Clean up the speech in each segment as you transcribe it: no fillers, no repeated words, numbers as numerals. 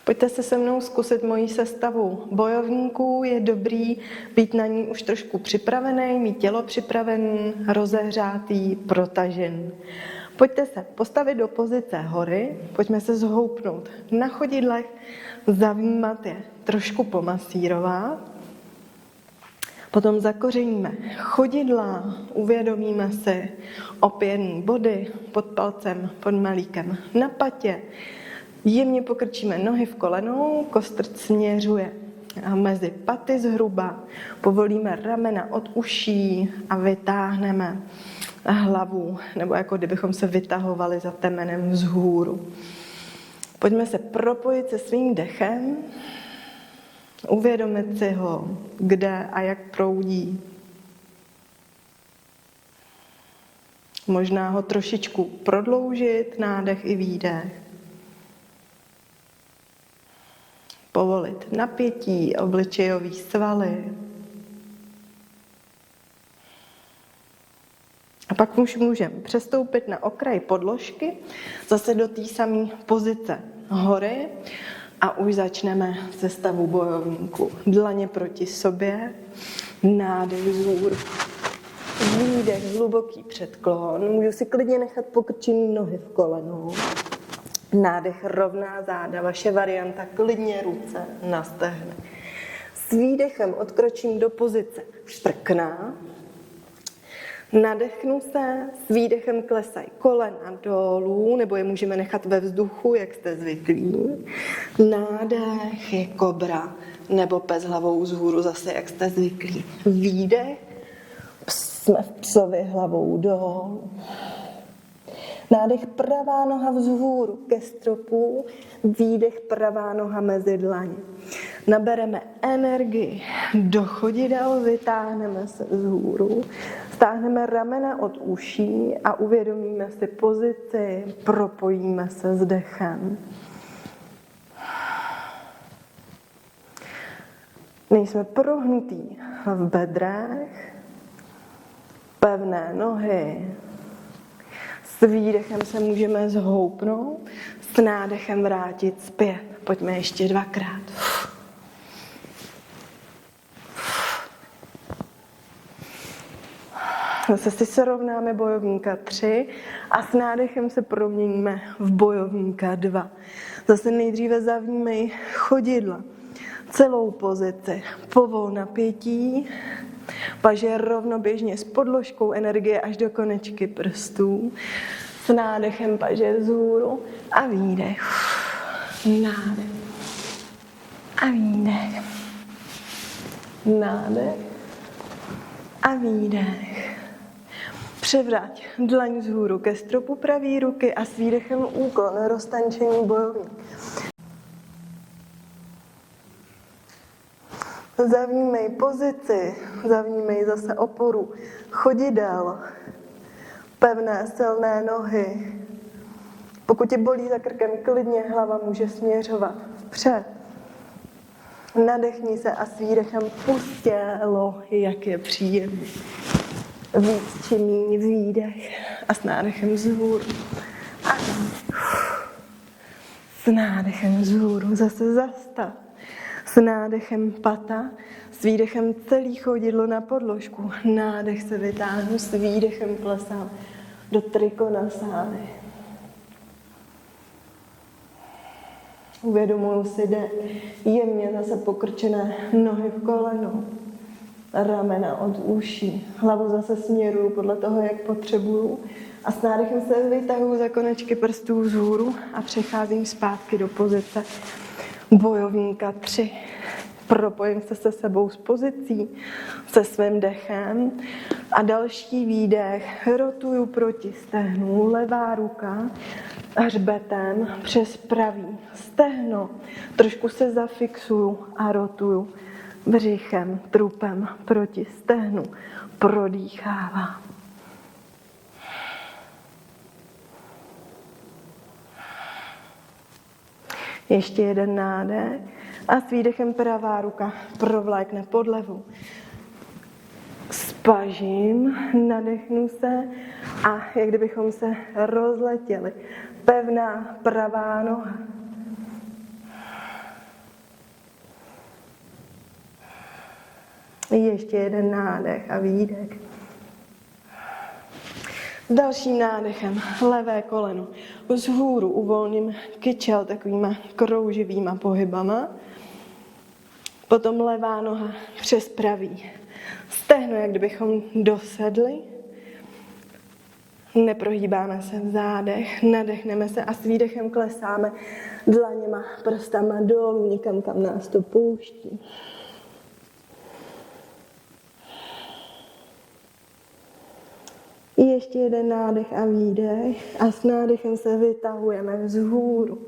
Pojďte se se mnou zkusit moji sestavu bojovníků. Je dobrý být na ní už trošku připravený, mít tělo připravený, rozehřátý, protažený. Pojďte se postavit do pozice hory, pojďme se zhoupnout na chodidlech, zavnímat je, trošku pomasírovat. Potom zakořeníme chodidla, uvědomíme si opěrný body pod palcem, pod malíkem na patě. Jemně pokrčíme nohy v kolenou, kostrč směřuje mezi paty zhruba. Povolíme ramena od uší a vytáhneme hlavu, nebo jako kdybychom se vytahovali za temenem vzhůru. Pojďme se propojit se svým dechem, uvědomit si ho, kde a jak proudí. Možná ho trošičku prodloužit, nádech i výdech. Povolit napětí, obličejový svaly. A pak už můžeme přestoupit na okraj podložky, zase do té samé pozice hory a už začneme sestavu bojovníků. Dlaně proti sobě, nádech vzhůru, výdech, hluboký předklon. Můžu si klidně nechat pokrčený nohy v kolenou. Nádech rovná záda, vaše varianta klidně ruce na stehny. S výdechem odkročím do pozice štrkná. Nadechnu se, s výdechem klesají kolena dolů, nebo je můžeme nechat ve vzduchu, jak jste zvyklí. Nádech je kobra, nebo pes hlavou vzhůru, zase jak jste zvyklí. Výdech, jsme v psovi hlavou dolů. Nádech pravá noha vzhůru ke stropu, výdech pravá noha mezi dlaně. Nabereme energii do chodidel, vytáhneme se vzhůru, stáhneme ramena od uší a uvědomíme si pozici, propojíme se s dechem. Nejsme prohnutí v bedrech, pevné nohy. S výdechem se můžeme zhoupnout, s nádechem vrátit zpět. Pojďme ještě dvakrát. Zase si srovnáme bojovníka 3 a s nádechem se proměníme v bojovníka 2. Zase nejdříve zavnímej chodidla, celou pozici, povol napětí, paže rovnoběžně s podložkou energie až do konečky prstů. S nádechem paže vzhůru a výdech. Nádech. A výdech. Nádech. A výdech. Převrať dlaň vzhůru ke stropu pravé ruky a s výdechem úklon, roztančení bojovník. Zavnímej pozici, zavnímej zase oporu chodidel, pevné silné nohy. Pokud tě bolí za krkem, klidně hlava může směřovat vpřed. Nadechni se a s výdechem pust tělo, jak je příjemný. Víc či míň výdech a s nádechem vzhůru. A s nádechem vzhůru zase zastav. S nádechem pata, s výdechem celý chodidlo na podložku. Nádech se vytáhnu, s výdechem klesám do trikonasány. Uvědomuju si dech, jemně zase pokrčené nohy v kolenu, ramena od uší, hlavu zase směruju podle toho, jak potřebuju. A s nádechem se vytahuji za konečky prstů vzhůru a přecházím zpátky do pozice bojovníka 3. Propojím se sebou s pozicí, se svým dechem a další výdech rotuju proti stehnu, levá ruka hřbetem přes pravý stehno. Trošku se zafixuju a rotuju břichem, trupem proti stehnu. Prodýchávám. Ještě jeden nádech a s výdechem pravá ruka provlékne pod levu. Spažím, nadechnu se a jak kdybychom se rozletěli. Pevná pravá noha. Ještě jeden nádech a výdech. S dalším nádechem levé koleno vzhůru uvolním kyčel takovýma krouživýma pohybama. Potom levá noha přes pravý. Stehno, jak kdybychom dosedli. Neprohýbáme se v zádech, nadechneme se a s výdechem klesáme dlaněma, prstama dolů, někam, kam nás to pouští. Ještě jeden nádech a výdech a s nádechem se vytahujeme vzhůru.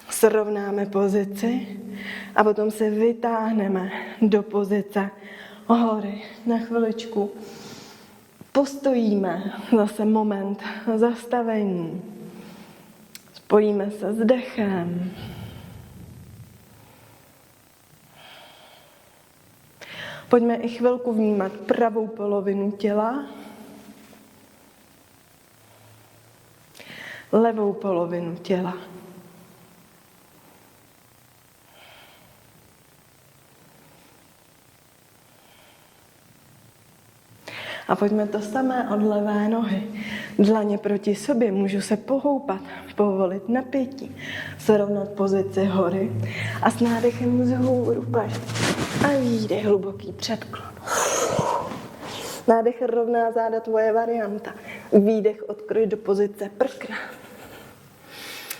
Srovnáme pozici a potom se vytáhneme do pozice hory na chviličku. Postojíme zase moment zastavení. Spojíme se s dechem. Pojďme i chvilku vnímat pravou polovinu těla, levou polovinu těla. A pojďme to samé od levé nohy. Dlaně proti sobě, můžu se pohoupat, povolit napětí, srovnat pozici hory a s nádechem vzhůru pešt. A výdech, hluboký předklon. Nádech rovná záda, tvoje varianta. Výdech odkroj do pozice prkna.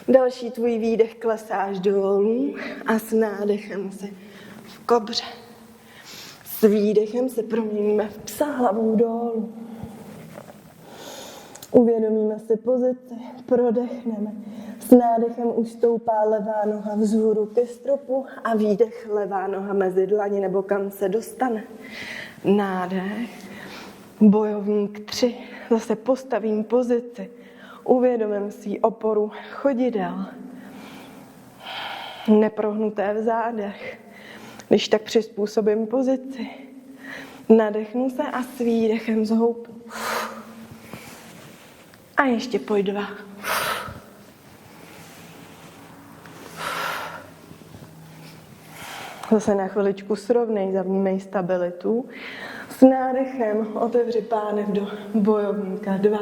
Další tvůj výdech klesáš dolů a s nádechem si v kobře. S výdechem se proměníme v psa hlavou dolů. Uvědomíme si pozici, prodechneme. S nádechem už stoupá levá noha vzhůru ke stropu a výdech levá noha mezi dlaně nebo kam se dostane. Nádech, bojovník 3, zase postavím pozici. Uvědomím si oporu chodidel. Neprohnuté v zádech. Když tak přizpůsobím pozici. Nadechnu se a s výdechem zhoupnu. A ještě pojď 2. Zase na chviličku srovnej, zavnímej stabilitu. S nádechem otevři pánev do bojovníka 2.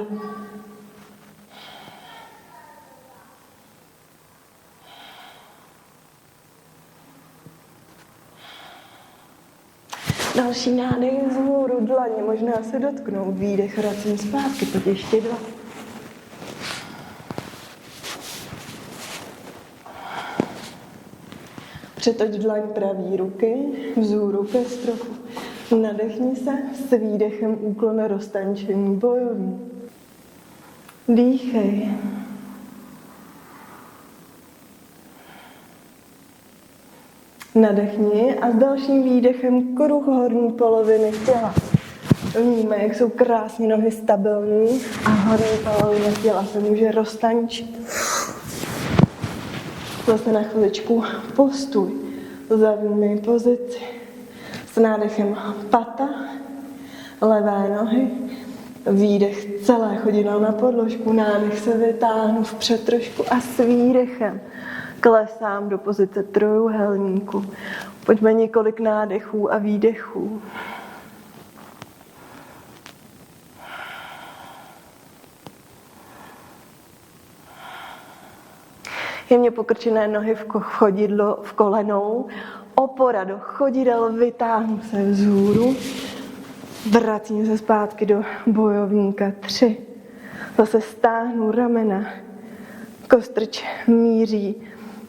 Další nádech vzhůru, dlaně, možná se dotknout, výdech, vracím zpátky, pojď ještě 2. Přetoč dlaň pravý ruky, vzhůru ke stropu. Nadechni se, s výdechem úklon roztančení bojový. Dýchej. Nadechni a s dalším výdechem kruh horní poloviny těla. Vnímej, jak jsou krásně nohy stabilní a horní polovina těla se může roztančit. Zase na chviličku postůj, zavnímej pozici. S nádechem pata, levé nohy, výdech celé chodidlo na podložku, nádech se vytáhnu vpřed trošku a s výdechem klesám do pozice trojúhelníku. Pojďme několik nádechů a výdechů. Jemně pokrčené nohy v chodidlo, v kolenou, opora do chodidel, vytáhnu se vzhůru, vracím se zpátky do bojovníka 3. Zase stáhnu ramena, kostrč míří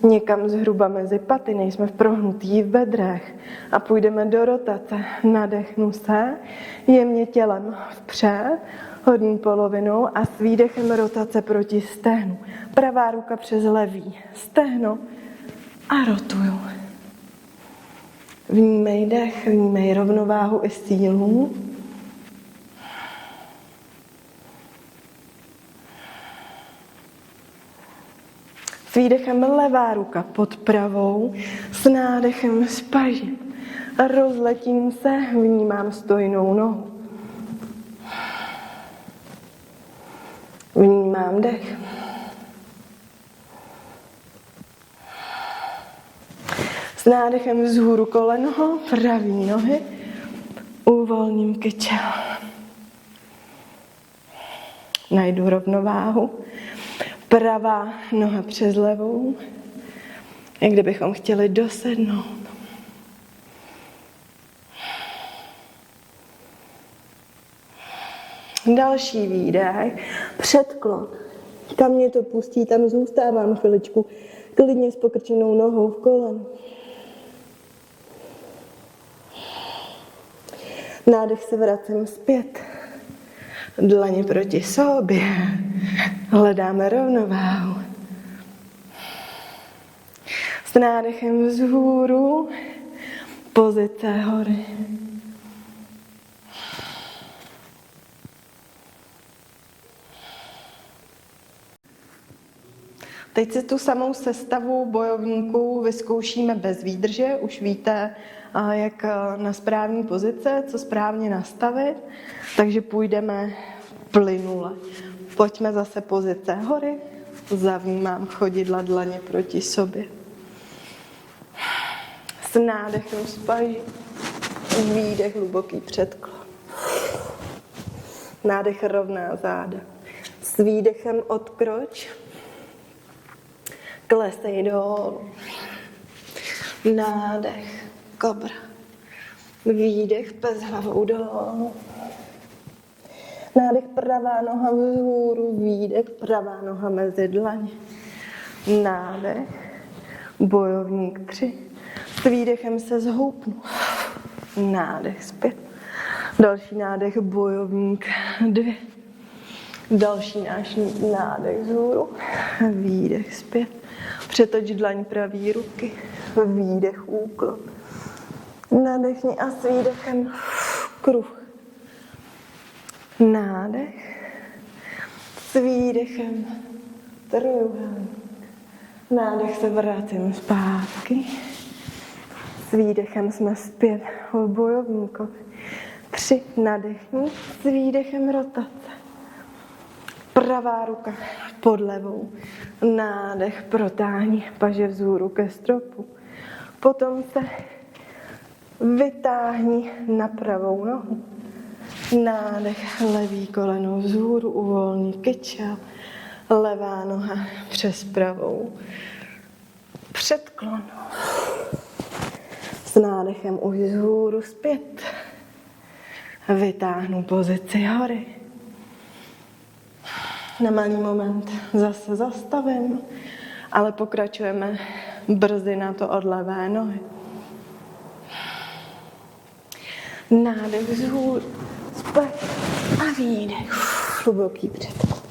někam zhruba mezi paty, nejsme v prohnutí v bedrech a půjdeme do rotace. Nadechnu se, jemně tělem vpřed, horní polovinou a s výdechem rotace proti stehnu. Pravá ruka přes levý stehno a rotuju. Vnímej dech, vnímej rovnováhu i sílu. S výdechem levá ruka pod pravou, s nádechem spažím. Rozletím se, vnímám stojnou nohu. Vnímám dech. S nádechem vzhůru koleno, pravý nohy, Uvolním kyčel. Najdu rovnováhu. Pravá noha přes levou. Jak kdybychom chtěli dosednout. Další výdech. Předklon. Kam mě to pustí, tam zůstávám chviličku. Klidně s pokrčenou nohou v kolenu. Nádech se vracím zpět. Dlaně proti sobě. Hledáme rovnováhu. S nádechem vzhůru. Pozice hory. Teď si tu samou sestavu bojovníků vyzkoušíme bez výdrže. Už víte, jak na správní pozice, co správně nastavit. Takže půjdeme plynule. Pojďme zase pozice hory. Zavnímám chodidla dlaně proti sobě. S nádechem spaži. Výdech hluboký předklon. Nádech rovná záda. S výdechem odkroč. Klesej dolů. Nádech, kobra. Výdech, pes hlavou dolů. Nádech, pravá noha vzhůru, výdech, pravá noha mezi dlaně. Nádech, bojovník 3. S výdechem se zhoupnu. Nádech zpět. Další nádech, bojovník 2. Další náš nádech vzhůru, výdech zpět. Přetoč dlaň pravý ruky, výdech úklon. Nadechni a s výdechem kruh. Nádech, s výdechem trojúhelník. Nádech se vracím zpátky. S výdechem jsme zpět v bojovníkovi. 3 nadechni, s výdechem rotace. Pravá ruka pod levou. Nádech, protáhni paže vzhůru ke stropu. Potom se vytáhni na pravou nohu. Nádech, levý koleno vzhůru, uvolni kyčel. Levá noha přes pravou. Předklon. S nádechem už vzhůru zpět. Vytáhnu pozici hory. Na malý moment zase zastavím, ale pokračujeme brzy na to od levé nohy. Nádech vzhůru, zpět a výdech. Hluboký předklon.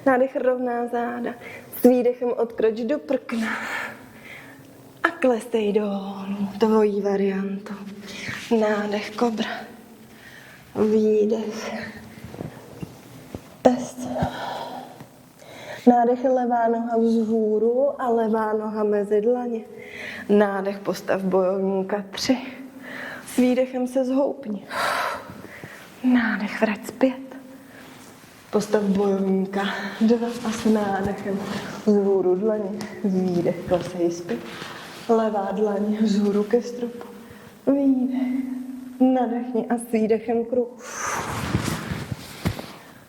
Nádech rovná záda. S výdechem odkroč do prkna. A klesej dolů. Tvojí variantu. Nádech kobra. Výdech. Pes. Nádech levá noha vzhůru a levá noha mezi dlaně. Nádech postav bojovníka 3. S výdechem se zhoupni. Nádech vrať zpět. Postav bojovníka 2 a s nádechem vzhůru dlaně. Výdech, klesej zpět. Levá dlaně vzhůru ke stropu. Výdech. Nadechni a s výdechem kruh.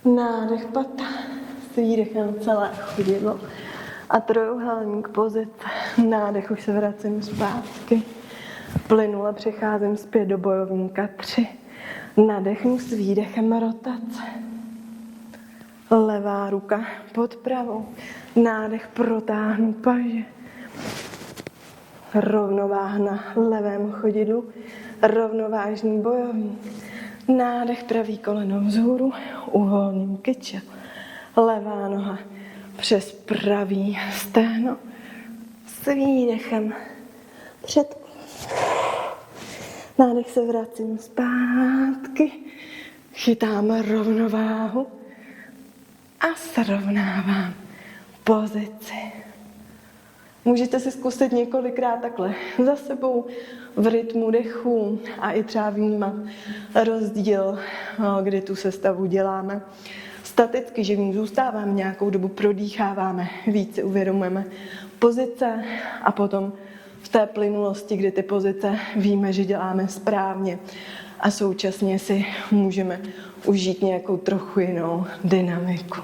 Nádech pata. S výdechem celé chodidlo. A trojúhelník pozice. Nádech, už se vracím zpátky. Plynule přecházím zpět do bojovníka 3. Nadechnu s výdechem rotace. Levá ruka pod pravou. Nádech, protáhnu paže. Rovnováha na levém chodidlu. Rovnovážný bojovník. Nádech, pravý koleno vzhůru. Uvolním kyčel. Levá noha přes pravý stehno. S výdechem předklon. Nádech, se vracím zpátky. Chytám rovnováhu. A srovnávám pozici. Můžete si zkusit několikrát takhle za sebou v rytmu dechu a i třeba vnímat rozdíl, kdy tu sestavu děláme. Staticky, že v ní zůstáváme nějakou dobu, prodýcháváme, více uvědomujeme pozice a potom v té plynulosti, kdy ty pozice víme, že děláme správně a současně si můžeme užít nějakou trochu jinou dynamiku.